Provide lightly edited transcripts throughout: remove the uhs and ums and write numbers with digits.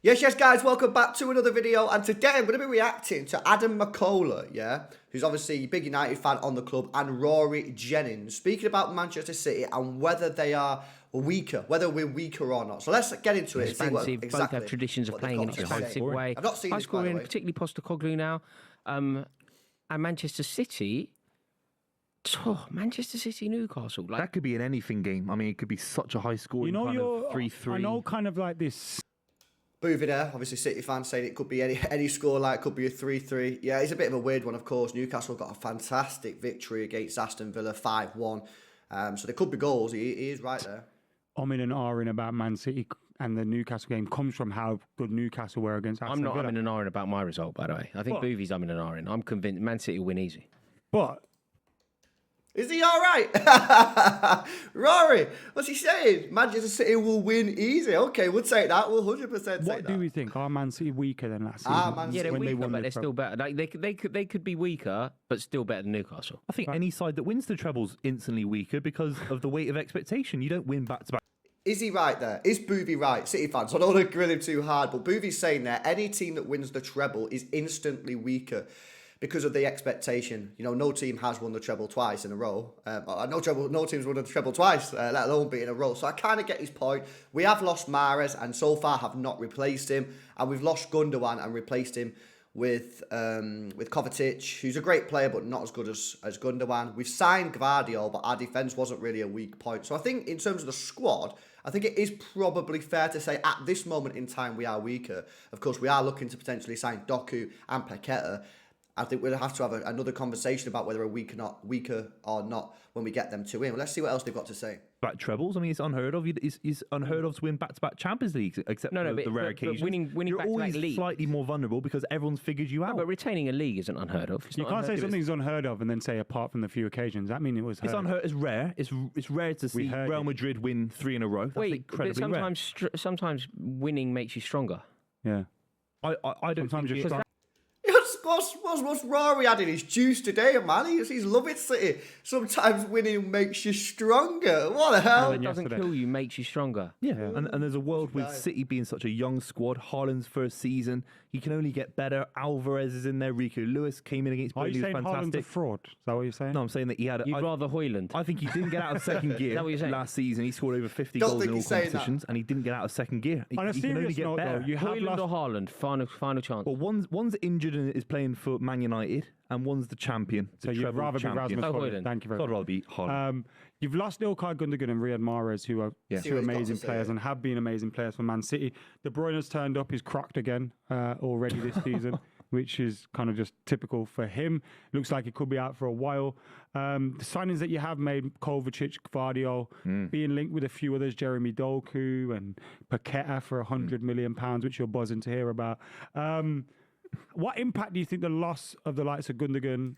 Yes, guys, welcome back to another video, and today I'm going to be reacting to Adam McKola, who's obviously a big United fan on the club, and Rory Jennings, speaking about Manchester City and whether they are weaker, whether we're weaker or not. So let's get into it. Expansive, both have traditions of playing in a defensive way. I've not seen this, by the way. Particularly Postecoglou now. And Manchester City... Oh, Manchester City, Newcastle. That could be an anything game. I mean, it could be such a high scoring kind of 3-3. I know kind of like this. Boovy there, obviously City fan, saying it could be any score, like it could be a 3-3. Yeah, it's a bit of a weird one, of course. Newcastle got a fantastic victory against Aston Villa, 5-1. So there could be goals. He is right there. I'm in an about Man City and the Newcastle game comes from how good Newcastle were against Aston Villa. I'm not in an iron about my result, by the way. I think Boovy's in an iron. I'm convinced Man City will win easy. But... Is he all right? Rory, what's he saying? Manchester City will win easy. Okay, we'll take that. We'll 100% take that. What do we think? Are Man City weaker than last season? Yeah, they're weaker, but they're still better. Like, they could be weaker, but still better than Newcastle. I think any side that wins the treble's instantly weaker because of the weight of expectation. You don't win back-to-back. Is he right there? Is Boovy right? City fans, I don't want to grill him too hard, but Boovy's saying there, any team that wins the treble is instantly weaker because of the expectation. You know, no team has won the treble twice in a row. No team's won the treble twice, let alone be in a row. So I kind of get his point. We have lost Mahrez and so far have not replaced him. And we've lost Gundogan and replaced him with Kovacic, who's a great player but not as good as Gundogan. We've signed Guardiola, but our defence wasn't really a weak point. So I think in terms of the squad, I think it is probably fair to say at this moment in time we are weaker. Of course, we are looking to potentially sign Doku and Paqueta. I think we'll have to have another conversation about whether we're weaker or not when we get them to win. Let's see what else they've got to say. Back trebles, I mean, it's unheard of. It's unheard of to win back-to-back Champions Leagues, except for the rare occasions. Winning You're back-to-back always leagues. slightly more vulnerable because everyone's figured you out. But retaining a league isn't unheard of. You can't say something's unheard of and then say apart from the few occasions. That means it was heard. It's unheard. It's rare. It's rare to see Real Madrid win 3 in a row. That's incredibly rare. Sometimes winning makes you stronger. Yeah. I don't Sometimes you're strong. What's Rory adding his juice today, man? He's loving City. Sometimes winning makes you stronger. What the hell? It doesn't kill you, makes you stronger. Yeah, and there's a world with City being such a young squad. Haaland's first season, he can only get better. Alvarez is in there. Rico Lewis came in against Burnley. Are you saying fantastic. Haaland's a fraud? Is that what you're saying? No, I'm saying that he had. You'd rather Hoyland. I think he didn't get out of second gear. Is that what you're saying? Last season. He scored over 50 goals in all competitions, and he didn't get out of second gear. He can only get better. Hoyland or Haaland? Final chance. Well, one's injured and is playing for Man United, and one's the champion. So you'd rather be Rasmus Hoyland. Thank you very much. I'd rather be Haaland. You've lost Ilkay Gundogan and Riyad Mahrez, who are two amazing players and have been amazing players for Man City. De Bruyne's turned up. He's cracked again already this season, which is kind of just typical for him. Looks like he could be out for a while. The signings that you have made, Kovacic, Guardiola, being linked with a few others, Jeremy Doku and Paqueta for £100 million, which you're buzzing to hear about. What impact do you think the loss of the likes of Gundogan...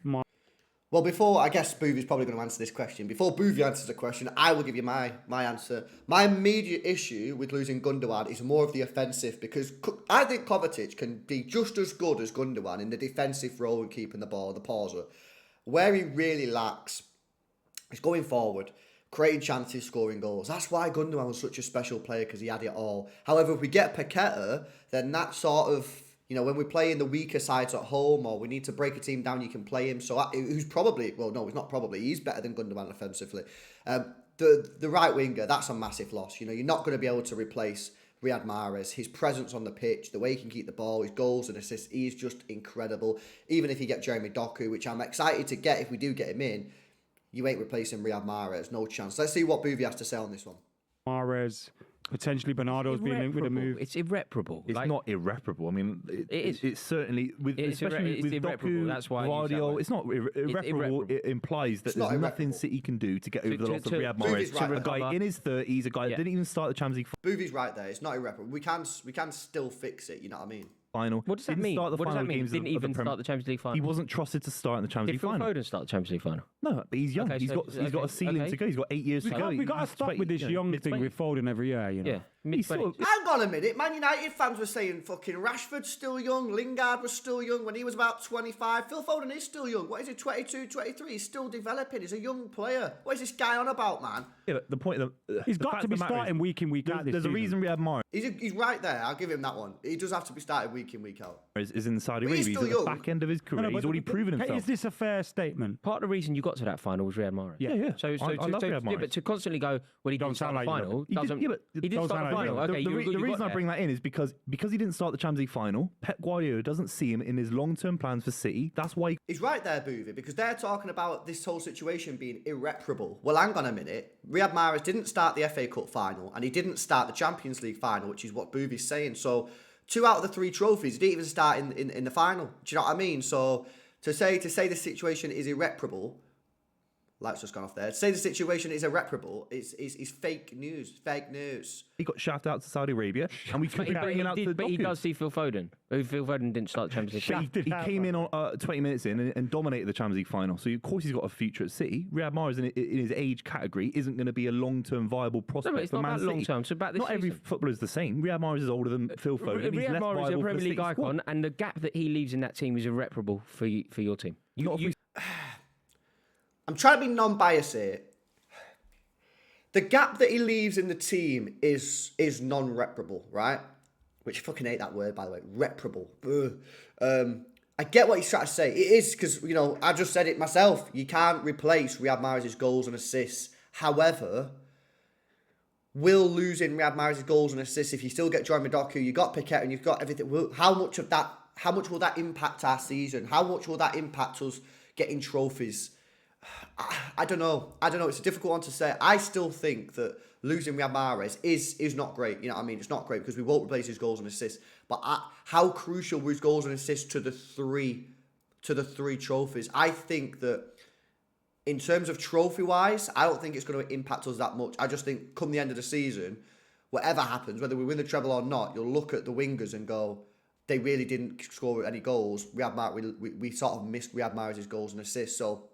Well, before, I guess Boovy's probably going to answer this question. Before Boovy answers the question, I will give you my answer. My immediate issue with losing Gundogan is more of the offensive, because I think Kovacic can be just as good as Gundogan in the defensive role and keeping the ball, the pauser. Where he really lacks is going forward, creating chances, scoring goals. That's why Gundogan was such a special player, because he had it all. However, if we get Paqueta, then that sort of... You know, when we play in the weaker sides at home or we need to break a team down, you can play him. So who's probably, well, no, he's not probably. He's better than Gundogan offensively. The right winger, that's a massive loss. You know, you're not going to be able to replace Riyad Mahrez. His presence on the pitch, the way he can keep the ball, his goals and assists, he is just incredible. Even if you get Jeremy Doku, which I'm excited to get if we do get him in, you ain't replacing Riyad Mahrez. No chance. Let's see what Boovy has to say on this one. Mahrez... Potentially Bernardo's being linked with a move. It's irreparable. It's not irreparable. I mean, it's certainly especially with irreparable. That's why Guardiola. It's not irreparable. It implies that there's nothing City can do to get over the loss of Riyad Mahrez. A guy in his 30s, a guy that didn't even start the Champions League. Boovy's right there. It's not irreparable. We can still fix it. You know what I mean? Final. What does that mean? What does that mean? Didn't even start the Champions League final. He wasn't trusted to start in the Champions League final. Did Phil Foden start the Champions League final? No, but he's young. He's got a ceiling to go. He's got 8 years to go. We got to stop with this young thing with Foden every year. You know. Yeah. Mid-20s. Hang on a minute. Man United fans were saying fucking Rashford's still young. Lingard was still young when he was about 25. Phil Foden is still young. What is he, 22, 23? He's still developing. He's a young player. What is this guy on about, man? Yeah, but the point of he's got to be starting week in, week out this There's a reason Riyad Mahrez He's right there. I'll give him that one. He does have to be started week in, week out. is in Saudi Arabia. He's at the back end of his career. He's already proven himself. Is this a fair statement? Part of the reason you got to that final was Riyad Mahrez. Yeah. So I love Riyad Mahrez. but to constantly go, well, he didn't start the final. He didn't start the final. Okay, the reason I bring that in is because he didn't start the Champions League final. Pep Guardiola doesn't see him in his long-term plans for City. That's why he's right there, Boovy, because they're talking about this whole situation being irreparable. Well, hang on a minute. Riyad Mahrez didn't start the FA Cup final, and he didn't start the Champions League final, which is what Boovy's saying. So 2 out of the 3 trophies, he didn't even start in the final. Do you know what I mean? So to say the situation is irreparable, light's just gone off there. To say the situation is irreparable is fake news. Fake news. he got shafted out to Saudi Arabia, and we could be bringing out to the But he does see Phil Foden. Phil Foden didn't start the Champions League. He came in on 20 minutes in and dominated the Champions League final. So of course he's got a future at City. Riyad Mahrez in his age category isn't going to be a long-term viable prospect it's for not Man about City. long-term. So about this not every season. footballer is the same. Riyad Mahrez is older than Phil Foden. He's Riyad less Mahrez is a viable Premier for the League City squad. icon, and the gap that he leaves in that team is irreparable for your team. I'm trying to be non-biased here. The gap that he leaves in the team is non-reparable, right? Which I fucking hate that word, by the way. Reparable. I get what he's trying to say. It is because, I just said it myself. You can't replace Riyad Mahrez's goals and assists. However, will losing Riyad Mahrez's goals and assists, if you still get Joy Madoku, you've got Piquet and you've got everything, how much will that impact our season? How much will that impact us getting trophies? I don't know. It's a difficult one to say. I still think that losing Riyad Mahrez is not great. You know what I mean? It's not great because we won't replace his goals and assists. But how crucial were his goals and assists to the three trophies? I think that in terms of trophy-wise, I don't think it's going to impact us that much. I just think come the end of the season, whatever happens, whether we win the treble or not, you'll look at the wingers and go, they really didn't score any goals. We sort of missed Riyad Mahrez's goals and assists. So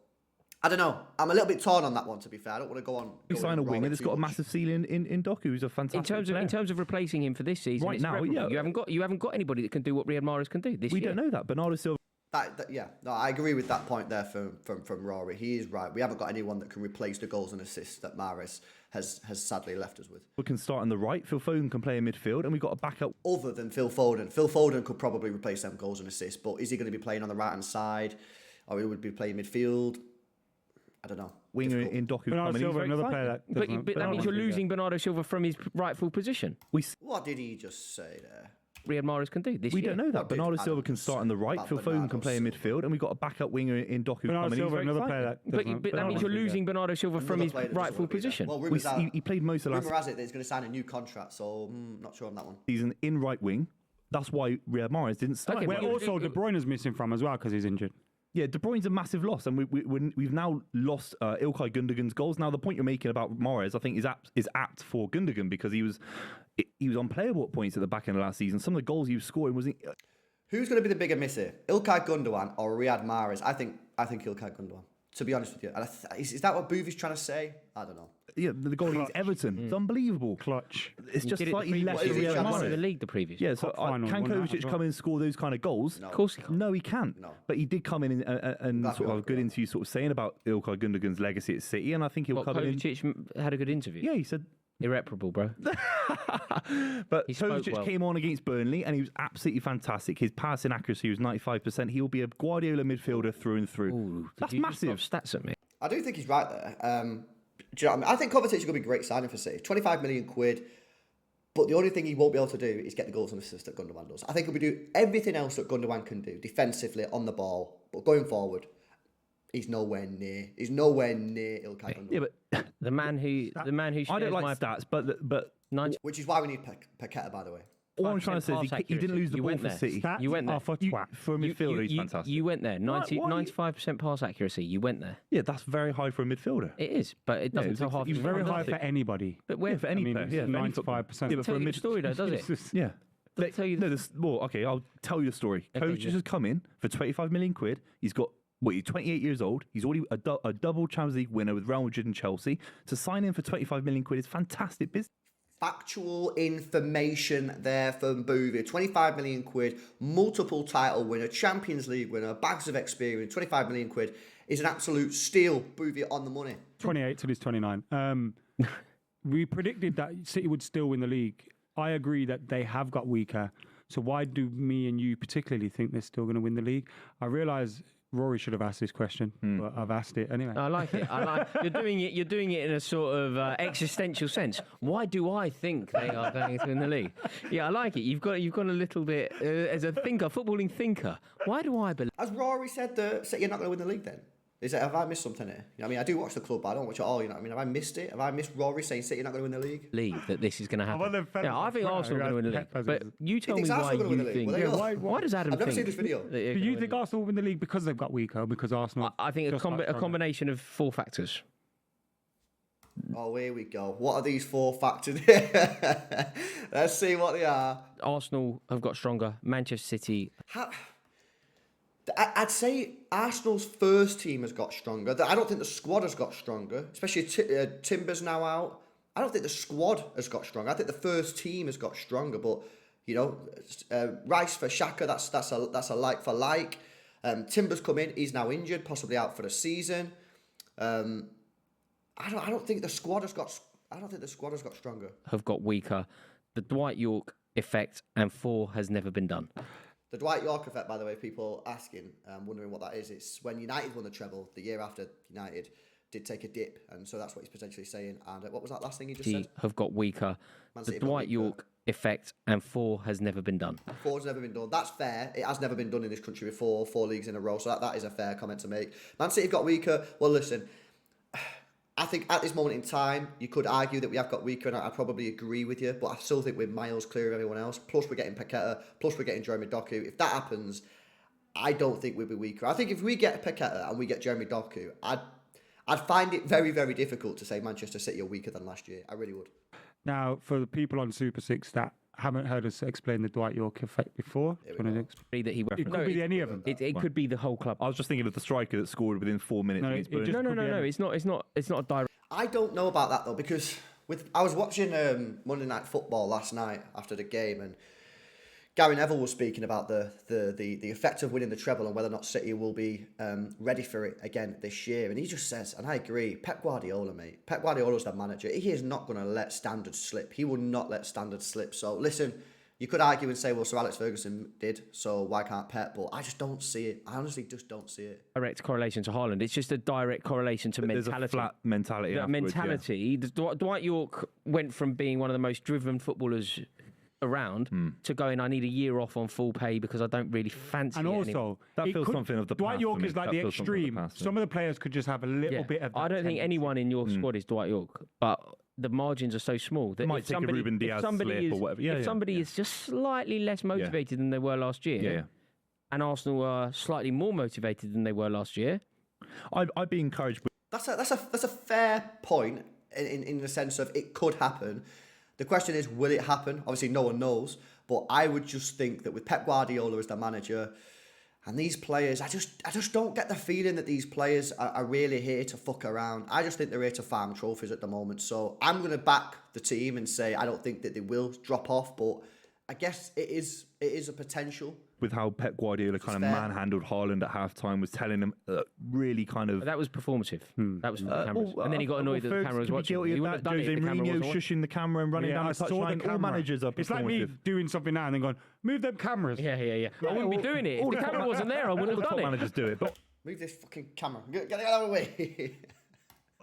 I don't know. I'm a little bit torn on that one, to be fair. I don't want to go on. You sign a winger that's got a massive ceiling in Doku, who's a fantastic player. In terms of replacing him for this season, right now, yeah. You haven't got anybody that can do what Riyad Mahrez can do this year. We don't know that. Bernardo Silva. I agree with that point there from Rory. He is right. We haven't got anyone that can replace the goals and assists that Mahrez has sadly left us with. We can start on the right. Phil Foden can play in midfield, and we've got a backup. Other than Phil Foden. Phil Foden could probably replace them goals and assists, but is he going to be playing on the right-hand side, or he would be playing midfield? I don't know. Winger in Doku. Bernardo Silva, another player but that means you're losing Bernardo Silva from his rightful position. What did he just say there? Riyad Mahrez can do this year. We don't know that. Bernardo Silva can start on the right. Phil Foden can play in midfield, and we've got a backup winger in Doku. Bernardo Silva, another player but that means you're losing Bernardo Silva from his rightful position. Well, he played most of the last. Rumour has it that he's going to sign a new contract, so not sure on that one. Season in right wing. That's why Riyad Mahrez didn't start. Where also De Bruyne is missing from as well because he's injured. Yeah, De Bruyne's a massive loss, and we've now lost Ilkay Gundogan's goals. Now, the point you're making about Mahrez, I think, is apt for Gundogan because he was unplayable at points at the back end of last season. Some of the goals he was scoring wasn't. Who's going to be the bigger miss here, Ilkay Gundogan or Riyad Mahrez? I think Ilkay Gundogan. To be honest with you, and is that what Boovy's trying to say? I don't know. Yeah, the goal against Everton, it's unbelievable. Clutch. It's just slightly less than Riyad Mahrez. In the league the previous. Yeah, so can Kovacic come in and score those kind of goals? No. Of course he can't. No, he can't. No. But he did come in and sort of have a good interview, sort of saying about Ilkay Gundogan's legacy at City, and I think he'll come in. Kovacic had a good interview. Yeah, he said. Irreparable, bro. But Kovacic came on against Burnley and he was absolutely fantastic. His passing accuracy was 95%. He'll be a Guardiola midfielder through and through. Ooh, that's massive. Stats at me. I do think he's right there. Do you know what I mean? I think Kovacic is going to be a great signing for City. 25 million quid. But the only thing he won't be able to do is get the goals and assists that Gundogan does. I think he'll be doing everything else that Gundogan can do defensively on the ball. But going forward, he's nowhere near Ilkay Gundogan. Yeah, but the man who I don't like stats, but 90. Which is why we need Paqueta, by the way. all I'm trying to say is he didn't lose the ball for City. You went there. For a midfielder, he's fantastic. You went there. 95% pass accuracy. You went there. Yeah, that's very high for a midfielder. It is, but it doesn't tell half. It's very high for anybody. But where for any player, yeah, 95%. Yeah, but for a story though, does it? Yeah. I'll tell you. I'll tell you the story. Coach has come in for 25 million quid. He's got. He's 28 years old. He's already a double Champions League winner with Real Madrid and Chelsea. To sign in for 25 million quid is fantastic business. factual information there from Boovy. 25 million quid, multiple title winner, Champions League winner, bags of experience. 25 million quid is an absolute steal. Boovy on the money. 28 till he's 29. We predicted that City would still win the league. I agree that they have got weaker. So why do me and you particularly think they're still going to win the league? I realise Rory should have asked this question, but I've asked it anyway. I like it. You're doing it in a sort of existential sense. Why do I think they are going to win the league? Yeah, I like it. You've got a little bit as a thinker, footballing thinker. Why do I believe? As Rory said, you're not going to win the league then? Have I missed something here? I mean, I do watch the club, but I don't watch it all. You know what I mean? Have I missed it? Have I missed Rory saying City not going to win the league? That this is going to happen. Yeah, I think Arsenal are going to win the league. But you tell me why you think. Why does Adam think? I've never seen this video. Do you think Arsenal will win the league because they've got weaker, or because Arsenal? I think a combination of 4 factors. Oh, here we go. What are these 4 factors? Let's see what they are. Arsenal have got stronger. Manchester City. I'd say Arsenal's first team has got stronger. I don't think the squad has got stronger, especially Timber's now out. I don't think the squad has got stronger. I think the first team has got stronger. But Rice for Xhaka, that's a like for like. Timber's come in. He's now injured, possibly out for the season. I don't think the squad has got. I don't think the squad has got stronger. Have got weaker. The Dwight York effect and 4 has never been done. The Dwight York effect, by the way, people asking, wondering what that is. It's when United won the treble the year after United did take a dip, and so that's what he's potentially saying. And what was that last thing he just said? Have got weaker. The Dwight York effect and 4 has never been done. 4 has never been done. That's fair. It has never been done in this country before, 4 leagues in a row, so that is a fair comment to make. Man City have got weaker. Well, listen, I think at this moment in time, you could argue that we have got weaker, and I probably agree with you, but I still think we're miles clear of everyone else. Plus, we're getting Paqueta. Plus, we're getting Jeremy Doku. If that happens, I don't think we'll be weaker. I think if we get Paqueta and we get Jeremy Doku, I'd find it very, very difficult to say Manchester City are weaker than last year. I really would. Now, for the people on Super 6 that haven't heard us explain the Dwight York effect before, that he it could be any of them. It could be the whole club. I was just thinking of the striker that scored within 4 minutes against Burnley. No. It's not a direct. I don't know about that though, because I was watching Monday Night Football last night after the game, and Gary Neville was speaking about the effect of winning the treble and whether or not City will be ready for it again this year. And he just says, and I agree, Pep Guardiola, mate. Pep Guardiola's the manager. He is not going to let standards slip. He will not let standards slip. So listen, you could argue and say, well, Sir Alex Ferguson did, so why can't Pep? But I just don't see it. I honestly just don't see it. Direct correlation to Haaland. It's just a direct correlation to mentality. There's a flat mentality. Mentality. Yeah. Dwight York went from being one of the most driven footballers around to going, I need a year off on full pay because I don't really fancy it. And also, that feels something of the Dwight past York for me. is like That the feels something of the extreme. past, Some of the players could just have a little bit of that I don't think tendency. anyone in your squad is Dwight York, but the margins are so small that might take a Ruben Diaz slip or whatever. If somebody is just slightly less motivated than they were last year, and Arsenal are slightly more motivated than they were last year, I'd be encouraged. That's a fair point in the sense of it could happen. The question is, will it happen? Obviously, no one knows. But I would just think that with Pep Guardiola as the manager and these players, I just don't get the feeling that these players are really here to fuck around. I just think they're here to farm trophies at the moment. So I'm going to back the team and say I don't think that they will drop off. But I guess it is a potential. With how Pep Guardiola kind of manhandled Haaland at halftime, was telling him really kind of... That was performative. That was for the cameras. And then he got annoyed that the camera was watching. He would have done it if the camera wasn't shushing the camera and running down the touchline. All managers are performative. It's like me doing something now and then going, move them cameras. Yeah. I wouldn't be doing it. If the camera wasn't there, I wouldn't have done it. All managers do it. But move this fucking camera. Get it out of the way.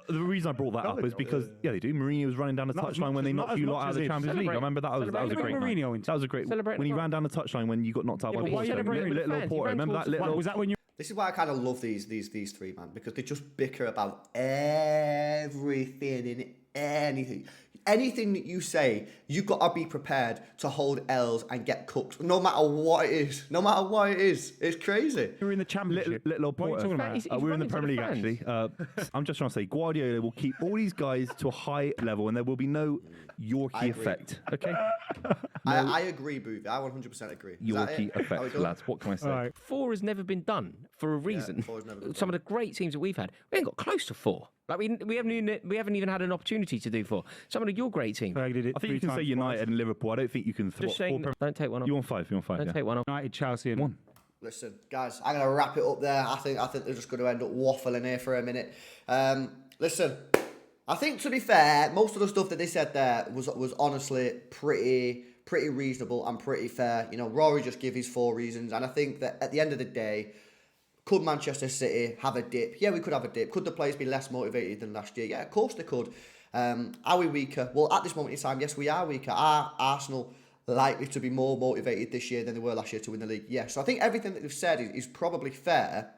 the reason I brought that up is because they do. Mourinho was running down the touchline when they knocked you lot out of the Champions League. I remember that was a great night. That was a great when he ran down the touchline when you got knocked out by Porto. Little Porto. Remember that little? Was that when you? This is why I kind of love these three, man, because they just bicker about everything and anything. Anything that you say, you've got to be prepared to hold L's and get cooked, no matter what it is. No matter what it is. It's crazy. You're in the Championship. Little Porto. We're in the Premier League, actually. I'm just trying to say, Guardiola will keep all these guys to a high level, and there will be no Yorkie effect. Okay? I agree, Booth. I 100% agree. Yorkie effect, lads. What can I say? Right. 4 has never been done for a reason. Some of the great teams that we've had, we ain't got close to 4. Like we haven't even had an opportunity to do 4. Some of your great team. I think you can say United and Liverpool. I don't think you can. Just saying, don't take one off. You want 5? You want 5? Don't take one off. United, Chelsea, and 1. Listen, guys, I'm going to wrap it up there. I think they're just going to end up waffling here for a minute. Listen, I think, to be fair, most of the stuff that they said there was honestly pretty reasonable and pretty fair. You know, Rory just gave his 4 reasons, and I think that at the end of the day, could Manchester City have a dip? Yeah, we could have a dip. Could the players be less motivated than last year? Yeah, of course they could. Are we weaker? Well, at this moment in time, yes, we are weaker. Are Arsenal likely to be more motivated this year than they were last year to win the league? Yes. So I think everything that they've said is probably fair.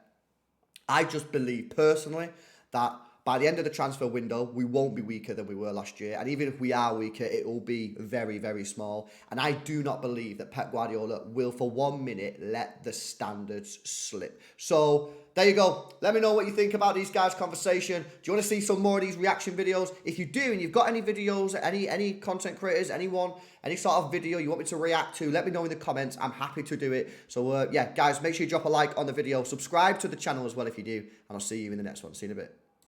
I just believe personally that by the end of the transfer window, we won't be weaker than we were last year. And even if we are weaker, it will be very, very small. And I do not believe that Pep Guardiola will, for 1 minute, let the standards slip. So there you go. Let me know what you think about these guys' conversation. Do you want to see some more of these reaction videos? If you do, and you've got any videos, any content creators, anyone, any sort of video you want me to react to, let me know in the comments. I'm happy to do it. So yeah, guys, make sure you drop a like on the video. Subscribe to the channel as well if you do. And I'll see you in the next one. See you in a bit.